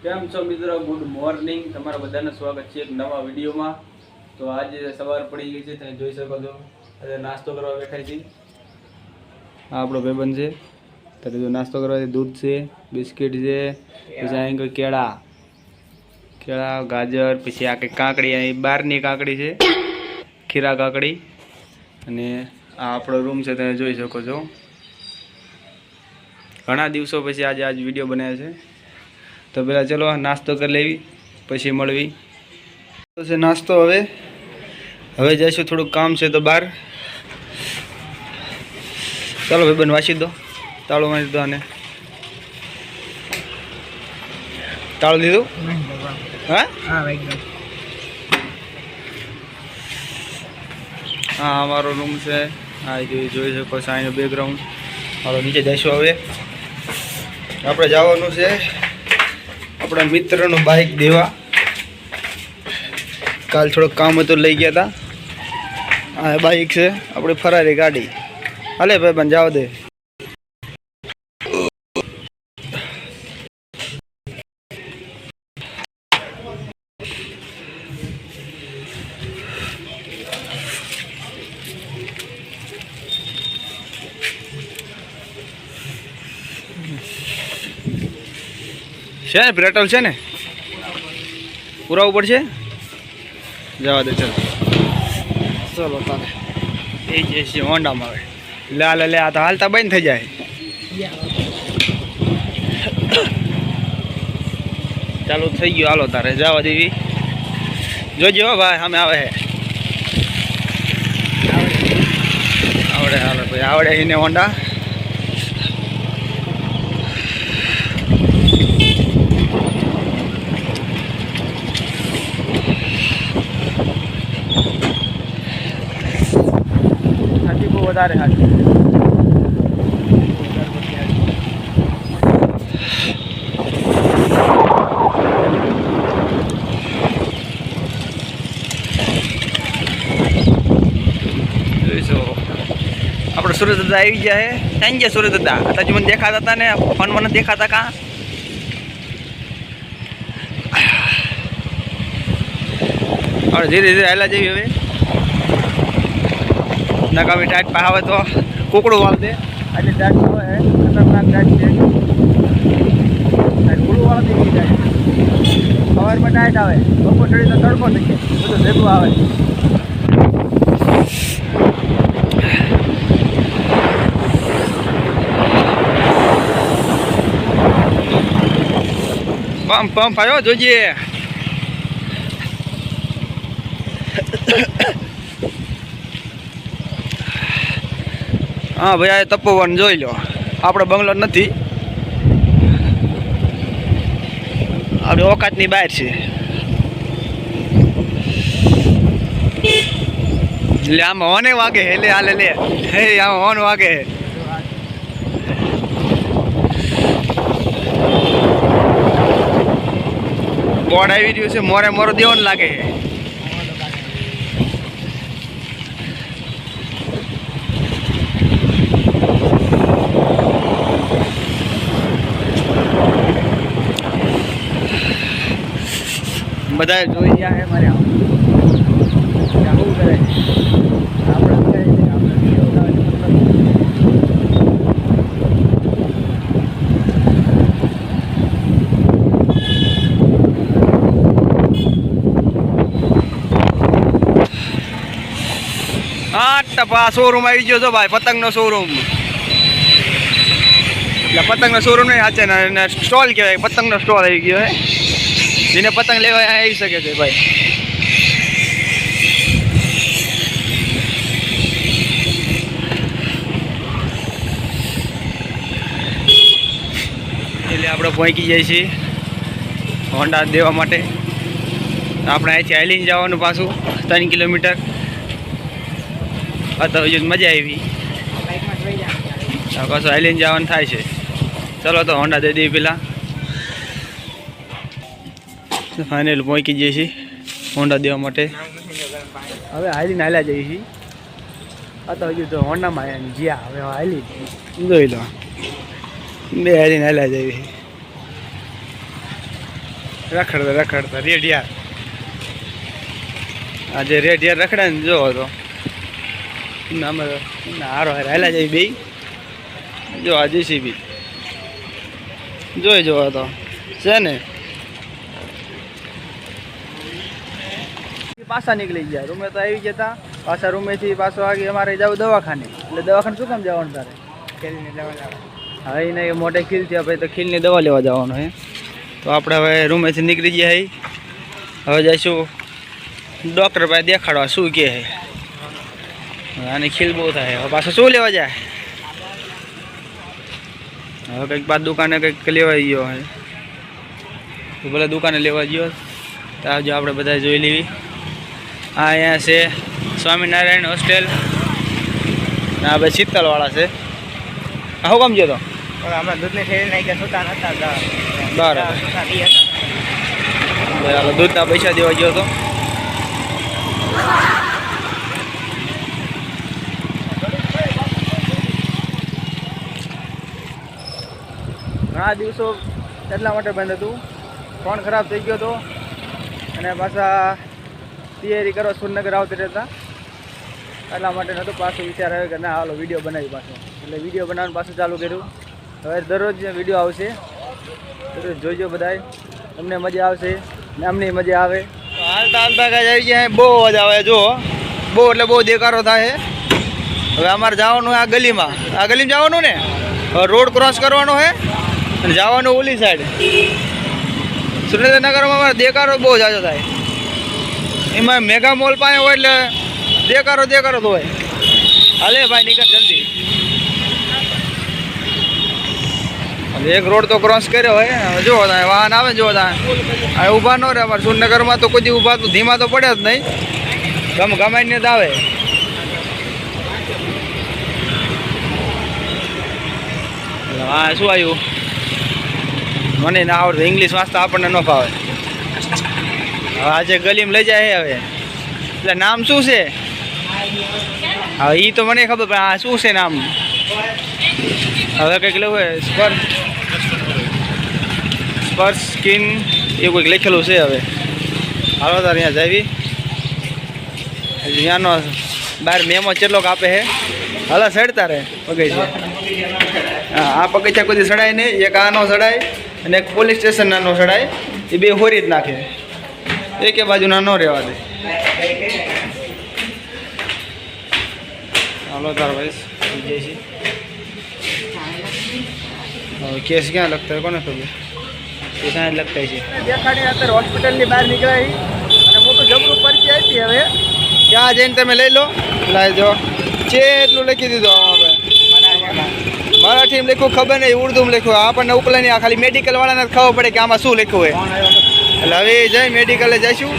કેમ છો મિત્રો? Good morning. તમારા બધાનું સ્વાગત છે એક નવા વિડીયોમાં. તો આજે સવાર પડી ગઈ છે, તમે જોઈ શકો છો. આજે નાસ્તો કરવા બેઠા છીએ. આ આપણો ભાઈબંધ છે. ત્યારે જો નાસ્તો કરવાથી દૂધ છે, બિસ્કિટ છે, પછી અહીં કોઈ કેળા, ગાજર, પછી આ કંઈક કાકડી, અહીં બહારની કાકડી છે, ખીરા કાકડી. અને આ આપણો રૂમ છે, તમે જોઈ શકો છો. ઘણા દિવસો પછી આજે વિડીયો બનાવ્યો છે. તો પહેલાં ચલો નાસ્તો કરી લેવી, પછી મળવી. તો છે નાસ્તો. હવે જઈશું, થોડુંક કામ છે તો બહાર. ચાલો ભાઈબંધ વાંચી દો, તાળું મારી દો. આને તાળું દીધું? હા, અમારો રૂમ છે. હા, જોઈ શકો છો અહીંનો બેકગ્રાઉન્ડ. મારો નીચે જઈશું. હવે આપણે જવાનું છે આપણા મિત્રનું બાઇક દેવા. કાલ થોડુંક કામ હતું, લઈ ગયા હતા. આ બાઇક છે આપણી ફરારી ગાડી. હાલે ભાઈ બન, જાવ દે. છે ને પેટ્રોલ છે ને, પુરાવું પડશે. જવા દે, ચાલો ચલો. તારે એ જે છે હોન્ડામાં. હવે લે આ તો હાલતા બંધ થઈ જાય. ચાલુ થઈ ગયું, હાલો તારે જવા દેવી. જોજે હો ભાઈ, સામે આવે છે. આવડે, હાલો ભાઈ, આવડે એને હોન્ડા. વધારે હાજી આપણે સુરત દાદા આવી ગયા છે. ત્યાં ગયા સુરત દાદા હતા, મને દેખાતા હતા ને ફોનમાં નથી દેખાતા. કા આપણે ધીરે ધીરે હાલા જઈએ. હવે નકામી ટાઈટ પા આવે તો કુકડું વાળ દે. આજે ટાઈટ આવે ખતરનાક ટાઈટ છે. કુકડું વાળ દે ટાઈટ. સવારમાં ટાઈટ આવે, બપોર ચડી તો તડકો થઈ જાય, બધું ભેગું આવે. પંપ આવ્યો, જોજે. હા ભાઈ, આ તપોવન જોઈ લો. આપણે બંગલો નથી, આપણે ઓકાતની બહાર છે. એટલે આમાં હોને વાગે હે. લે હાલે લે, હે આમાં હોન વાગે હે. બોર્ડ આવી રહ્યું છે, મોરે મોરો દેવાનું લાગે છે. બધા જોઈ ગયા છે મારે. શું કરે ટપા શોરૂમ આવી ગયો છો ભાઈ, પતંગનો શોરૂમ. એટલે પતંગનો શોરૂમ નહીં, સાચે ને સ્ટોલ કહેવાય. પતંગનો સ્ટોલ આવી ગયો હે. જેને પતંગ લેવા આવી શકે છે ભાઈ. એટલે આપણે પહોંચી જાય છીએ હોન્ડા દેવા માટે. આપણે અહીંથી હાલીને જવાનું પાછું 3 કિલોમીટર. તો મજા આવી. પાછું હાલીને જવાનું થાય છે. ચલો તો હોન્ડા દઈ દઈએ પેલા. ફાઇનલ પહોંચી જઈએ છીએ હોન્ડા દેવા માટે. હવે હાલીને હાલ્યા જઈએ છીએ. તો હજુ તો હોન્ડામાં જ્યાં હવે હાલી જોઈ લો. બે હાલીને હાલ્યા જઈએ. રખડતા રેડિયાર. આજે રેડિયાર રખડે ને જોવો તો હારો હાલા જાય બે. જો આ JCB જોઈ જોવો તો છે ને. પાછા નીકળી ગયા રૂમે તો આવી જતા. પાછા રૂમેથી પાછો આગળ અમારે જવું દવાખાને. એટલે દવાખાને શું કામ જવાનું તારે? ખીલની દવા લેવા. હા એને મોટે ખીલ થયા ભાઈ તો ખીલની દવા લેવા જવાનું હે. તો આપણે હવે રૂમેથી નીકળી ગયા. હવે જઈશું ડૉક્ટર પાસે દેખાડવા શું કહે છે. આની ખીલ બહુ થાય. હવે પાછું શું લેવા જાય? હવે કંઈક બાદ દુકાને કંઈક લેવા ગયો હે. તો ભલે દુકાને લેવા ગયો તો આવજો આપણે બધા જોઈ લેવી. આ અહીંયા છે સ્વામિનારાયણ હોસ્ટેલ. આ ભાઈ શીતલવાળા છે. આ શું કામ ગયો તો? હમણાં દૂધની થેલી નાખી સુતા નતા. બરાબર દૂધના પૈસા દેવા ગયો હતો. ઘણા દિવસો એટલા માટે બંધ હતું. ફોન ખરાબ થઈ ગયો હતો અને પાછા તૈયારી કરવા સુરનગર આવતી રહેતા. એટલા માટે નહોતું. પાછું વિચાર આવ્યો કે ના હાલો વિડીયો બનાવી પાછો. એટલે વિડીયો બનાવવાનું પાછું ચાલુ કર્યું. હવે દરરોજ વિડીયો આવશે. દરરોજ જોઈજો બધાય. તમને મજા આવશે ને અમને મજા આવે. હાલતા હાલતા કાંઈ આવી ગયા. બહુ અવાજ આવે. જો બહુ એટલે બહુ દેખાડો થાય. હવે અમારે જવાનું આ ગલીમાં. આ ગલીમાં જવાનું ને. હવે રોડ ક્રોસ કરવાનો છે અને જવાનું ઓલી સાઈડ. સુરેન્દ્રનગરમાં અમારે દેખાડો બહુ જાજો થાય. એમાં મેગા મોલ પાસે હોય એટલે દેખાડો તો હોય. હાલે ભાઈ નીકળ જલ્દી. એક રોડ તો ક્રોસ કર્યો હોય. જો વાહન આવે જો આ ઊભા ન રહે. અમારે સુરનગરમાં તો કોઈ ઊભા તો ધીમા તો પડે જ નહીં. ગમાઈને જ આવે. હા શું આવ્યું? મને ના આવડતું. ઇંગ્લિશ વાંચતા આપણને ન ફાવે. હવે આજે ગલીમાં લઈ જાય હવે. એટલે નામ શું છે? હવે એ તો મને ખબર પણ આ શું છે નામ? હવે કંઈક લેવું હોય. સ્પર્શ સ્કિન એવું કંઈક લખેલું છે. હવે હાલો તાર અહીંયા જાવી. ત્યાંનો બહાર મેમો કેટલોક આપે છે. હાલો સડતા રહે પગથિયા. હા આ પગથિયા કોઈ સડાય નહીં. એક આનો સડાય અને એક પોલીસ સ્ટેશન નાનો સડાય. એ બે હોરી જ નાખે. એકે બાજુના ન રહેવા દે. હાલો તાર ભાઈ જઈએ છીએ. હવે કેસ ક્યાં લખતા હોય કોને ખબર? એ ક્યાં લખતા છે. દેખાડી અત્યારે હોસ્પિટલની બહાર નીકળાય અને મોટું જબરું પરચી આપી. હવે ત્યાં જઈને તમે લઈ લો. લાવી દો. એટલું લખી દીધું હવે. મરાઠીમાં લખ્યું ખબર નહીં. ઉર્દુમાં લખ્યું. આપણને ઉપલા નહીં. આ ખાલી મેડિકલવાળાને જ ખબર પડે કે આમાં શું લખ્યું હોય. એટલે હવે જઈ મેડિકલે જઈશું.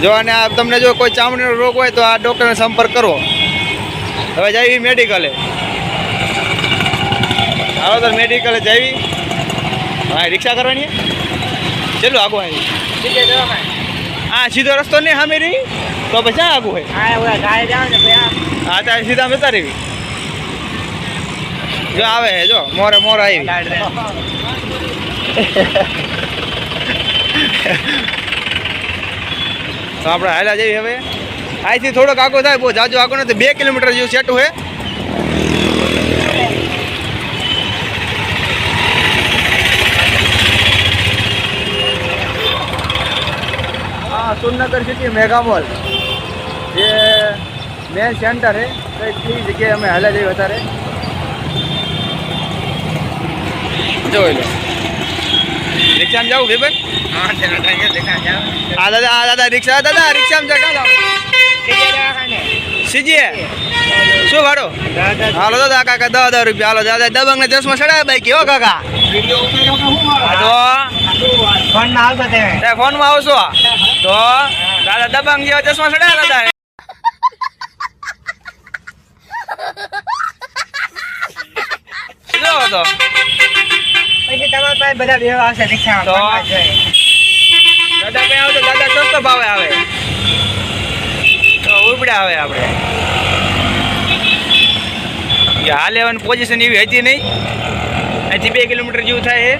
જો અને આ તમને જો કોઈ ચામડીનો રોગ હોય તો આ ડૉક્ટરને સંપર્ક કરવો. હવે જઈએ મેડિકલે. હાલો તો મેડિકલે જઈ. હા રિક્ષા કરવાની ચલો આગું આવી. હા સીધો રસ્તો નહીં સામે રહી તો પછી ક્યાં આગું હોય? હા ત્યાં સીધા જતા રહેવી. જો આવે હે જો મોરે આવી. તો આપણે હાલા જઈએ. હવે અહીંથી થોડોક આગો થાય. બહુ જાજો આગો નથી. 2 કિલોમીટર જેવું સેટું હે. હા સુરનગર સિટી મેગા મોલ જે મેન સેન્ટર છે. કઈ જગ્યાએ અમે હાલા જઈએ વધારે જોઈ લો. રિક્ષામાં જાવ કે ભાઈ? હા દાદા રિક્ષા. દાદા રિક્ષામાં જા. સીજીએ શું ભાડો? હાલો દાદા કાકા 10,000 રૂપિયા. હાલો દાદા દબંગ ને 10 માં ચડાય બાઈક. હો કાકા ફોનમાં આવશો તો દાદા દબંગ જેવા 10 માં ચડાય દાદા. તો પછી તમારા પાસે બધા વ્યવહાર આવશે રિક્ષામાં. તો દાદા કઈ આવતો દાદા સસ્તો ભાવે આવે તો ઉપડે આવે. આપણે હાલ લેવાની પોઝિશન એવી હતી નહીં. અહીંથી 2 કિલોમીટર જેવું થાય.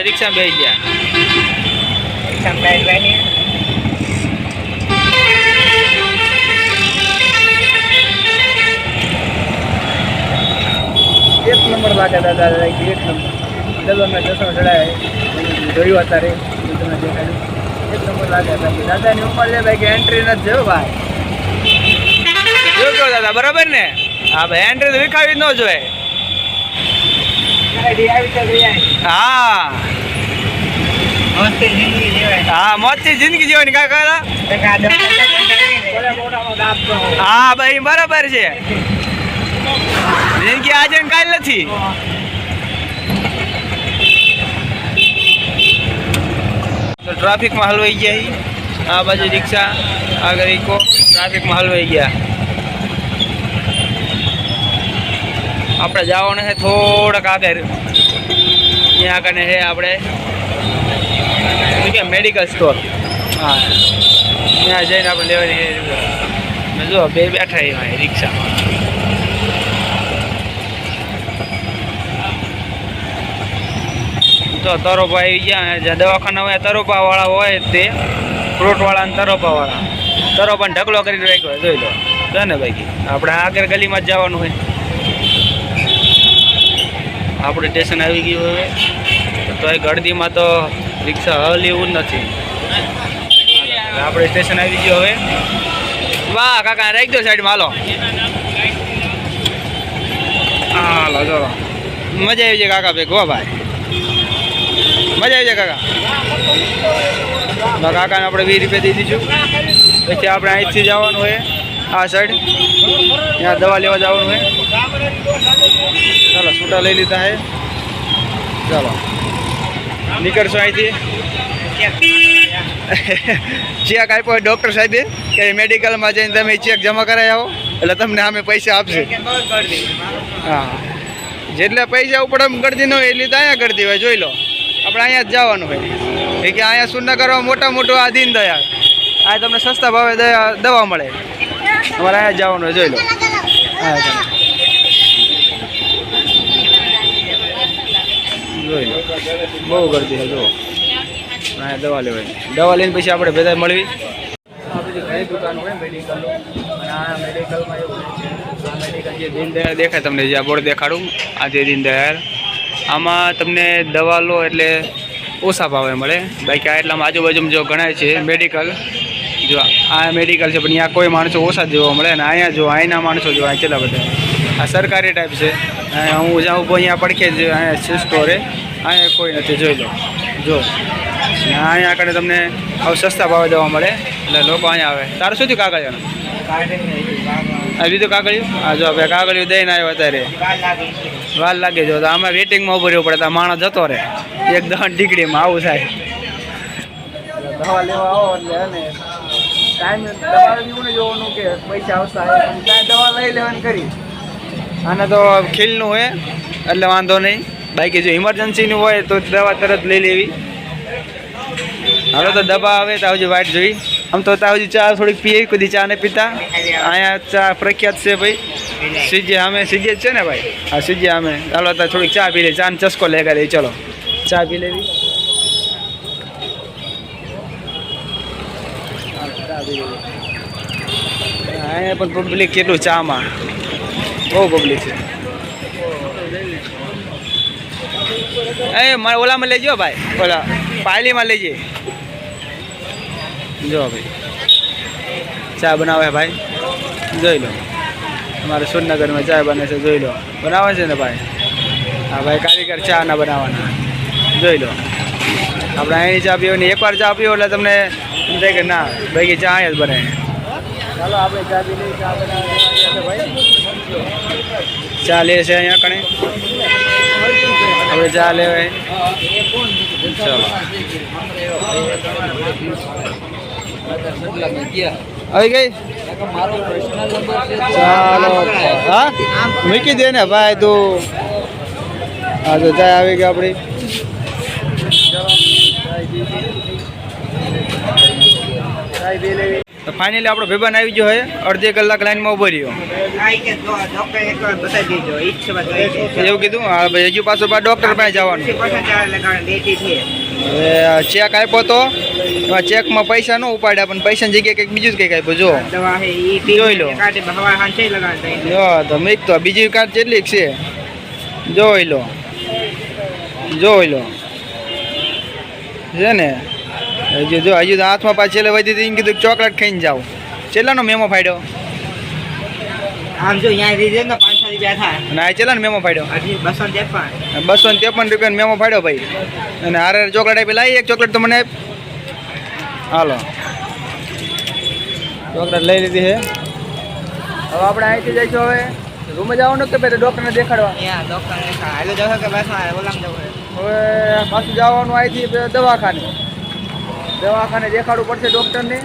રિક્ષામાં બેસી ગયા. એક નંબર લાગે દાદા, એક નંબર. ડબલમાં ચશ્મા ચડાય જોયું અત્યારે તમને દેખાડ્યું. એક નંબર લાગે દાદાની ઉંમર લે ભાઈ કે એન્ટ્રી નથી જોયો ભાઈ. જોયો દાદા બરાબર ને? હા ભાઈ એન્ટ્રી તો વિખાવી જ ન જોઈએ. હા હા મોજથી જિંદગી જીવવાની કાકા. હા ભાઈ બરાબર છે, જિંદગી આજે ને કાલ નથી. તો ટ્રાફિકમાં હલવાઈ ગયા. આ બાજુ રિક્ષા, આગળ ઇકો, ટ્રાફિકમાં હલવાઈ ગયા. આપણે જવાનું છે થોડાક આગળ. ત્યાં આગળ છે આપણે મેડિકલ સ્ટોર. હા ત્યાં જઈને આપણે લેવાની. જો બે બેઠા એમાં રિક્ષામાં. તો તરોપા આવી ગયા. જ્યાં દવાખાના હોય તરોપાવાળા હોય તે ફ્રૂટવાળા અને તરોપાવાળા. તરોપાને ઢગલો કરીને રાખ્યો જોઈ લો. છે ને ભાઈ આપણે આગળ ગલીમાં જ જવાનું હોય. આપણે સ્ટેશન આવી ગયું હવે. તો એ ગળદીમાં તો રિક્ષા હલી એવું જ નથી. આપણે સ્ટેશન આવી ગયો હવે. વાહ કાકા રાખી દો સાઈડમાં. હાલો હાલો ચલો. મજા આવી જાય કાકા ભાઈ. ગો ભાઈ મજા આવી જાય કાકા. કાકાને આપણે 20 રૂપિયા દઈ દીધું. પછી આપણે અહીંથી જવાનું હોય આ સાઈડ. ત્યાં દવા લેવા જવાનું હોય. ચાલો છૂટા લઈ લીધા હે. ચાલો નીકળશો અહીંથી. ચેક આપ્યો ડૉક્ટર સાહેબે કે મેડિકલમાં જઈને તમે ચેક જમા કરાવી આવો એટલે તમને સામે પૈસા આપશે. હા જેટલા પૈસા ઉપર ગળદી ન હોય એટલી તો અહીંયા ગળદી હોય. જોઈ લો આપણે અહીંયા જ જવાનું હોય. એ કે અહીંયા સુન્ના કરવા મોટા મોટું આ દીન દયાળ. આ તમને સસ્તા ભાવે દવા મળે. અમારે અહીંયા જ જવાનું હોય. જોઈ લો હા જોઈ લો બહુ ગળદી છે. જો અહીંયા દવા લેવાય. દવા લઈને પછી આપણે બધા મળવી. આ બધી ઘણી દુકાનો હોય મેડિકલનો. અને આ મેડિકલમાં એવું છે આ મેડિકલ જે દીનદયાળ દેખાય તમને, જે આ બોર્ડ દેખાડું આ જે દીનદયાળ. આમાં તમને દવા લો એટલે ઓછા ભાવે મળે. બાકી આ એટલામાં આજુબાજુમાં જો ગણાય છે મેડિકલ. જો આ મેડિકલ છે પણ અહીંયા કોઈ માણસો ઓછા જોવા મળે. અને અહીંયા જો અહીંના માણસો જો અહીં કેટલા બધા. આ સરકારી ટાઈપ છે. હું જ્યાં ઊભો અહીંયા પડખે જ અહીંયા સ્ટોરે. અહીંયા કોઈ નથી. જોઈ લો જો અહીંયા આગળ તમને આવું સસ્તા ભાવે દવા મળે એટલે લોકો અહીંયા આવે. તારું શું થયું કાગળિયાનું? આ બીજું કાગળિયું? હા જો ભાઈ કાગળિયું દઈને આવ્યો અત્યારે. વાર લાગે જો તો આમાં વેટિંગમાં ઉભું રહેવું પડે. તો માણસ જતો રહે એકદમ ડીકડીમાં. આવું થાય. દવા લેવા આવો એટલે અને ટાઈમ દવા એવું ને જોવાનું કે પૈસા આવતા કાંઈ દવા લઈ લેવાની કરી. આને તો ખીલનું હોય એટલે વાંધો નહીં. બાકી જો ઇમરજન્સીનું હોય તો દવા તરત લઈ લેવી. હવે તો દવા આવે તો હજી વાઇટ જોઈ. આમ તો હજી ચા થોડીક પીએ. કદી ચા ને પીતા. અહીંયા ચા પ્રખ્યાત છે ભાઈ. સીજે અમે સીજે જ છે ને ભાઈ. હા સીજે અમે. ચાલો તો થોડીક ચા પી લે. ચાનો ચસ્કો લેગા દે. ચલો ચા પી લેવી. અહીંયા પણ પબ્લિક કેટલું ચામાં. બહુ પબ્લિક છે. એ મારે ઓલામાં લેજો ભાઈ. ઓલા પાયલીમાં લેજે. જો ભાઈ ચા બનાવે ભાઈ. જોઈ લો અમારે સુરનગરમાં ચા બને છે. જોઈ લો બનાવે છે ને ભાઈ. હા ભાઈ કારીગર ચા ના બનાવવાના. જોઈ લો આપણે અહીં ચા પીવાની. એકવાર ચા પીવો એટલે તમને એમ થાય કે ના ભાઈ ચા અહીંયા જ બને. ચાલો આપણે ચા પી લઈએ. ચા બનાવે ભાઈ. ચા લે છે અહીંયા કણે. આપણે ચા લેવાય. ચાલો આવી ગઈ. ચાલો હા મૂકી દે ને ભાઈ તું. હા તો ચા આવી ગઈ આપણી. તો ફાઇનલી આપણો ભાઈબંધ આવી ગયો હોય. અડધી કલાક લાઈનમાં ઉભો રહ્યો. એવું કીધું? હા ભાઈ હજુ પાછું ડૉક્ટર પાસે જવાનું. હવે ચેક આપ્યો તો એમાં ચેકમાં પૈસા ન ઉપાડ્યા પણ પૈસાની જગ્યાએ કંઈક બીજું જ કંઈક આપ્યું જો દવા હે ઈ જોઈ લો. કાટે હવા હાંચે લગાડતા જો તો મેં તો બીજી કાર્ડ કેટલી છે જોઈ લો છે ને હજુ તો હાથમાં પાછી છેલ્લે વધી હતી કીધું ચોકલેટ ખાઈને જાઓ છેલ્લાનો મેમો ફાડ્યો આમ જો અહીંયા રીઝન ને 500 રૂપિયા થાય અને આ છેલ્લાનો મેમો ફાડ્યો હજી 253 ₹253 મેમો ફાડ્યો ભાઈ અને હારે ચોકલેટ આપી લાવી એક ચોકલેટ તો મને આપ. હાલો ચોકલેટ લઈ લીધી છે હવે આપણે અહીંથી જઈશું હવે રૂમે જવાનું કે પહેલાં ડૉક્ટરને દેખાડવા અહીંયા ડોક્ટર ને હાલો જાવ કે બસ ઓલામ જવું હવે પાછું જવાનું અહીંથી દવાખાને દેખાડવું પડશે ડૉક્ટરને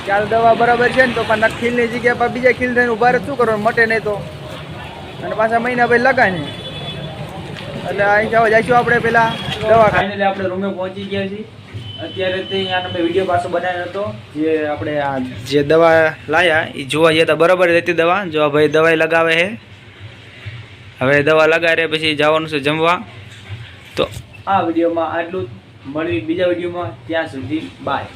ચાલ દવા બરાબર છે ને તો પણ ખીલની જગ્યા પર બીજા ખીલ થઈને ઉભા રહે શું કરવાનું મટે નહીં તો અને પાછા મહિના પછી લગાવીને એટલે અહીં જઈશું આપણે પેલા દવાખાને એટલે આપણે રૂમે પહોંચી ગયા છીએ અત્યારે તે અહીંયા મેં વિડીયો પાછો બનાવ્યો હતો જે આપણે આ જે દવા લાવ્યા એ જોવા જતા બરાબર રહેતી દવા જો ભાઈ દવાઈ લગાવે છે હવે દવા લગાવે પછી જવાનું છે જમવા તો આ વિડીયોમાં આટલું જ મળી બીજા વિડીયોમાં ત્યાં સુધી બાય.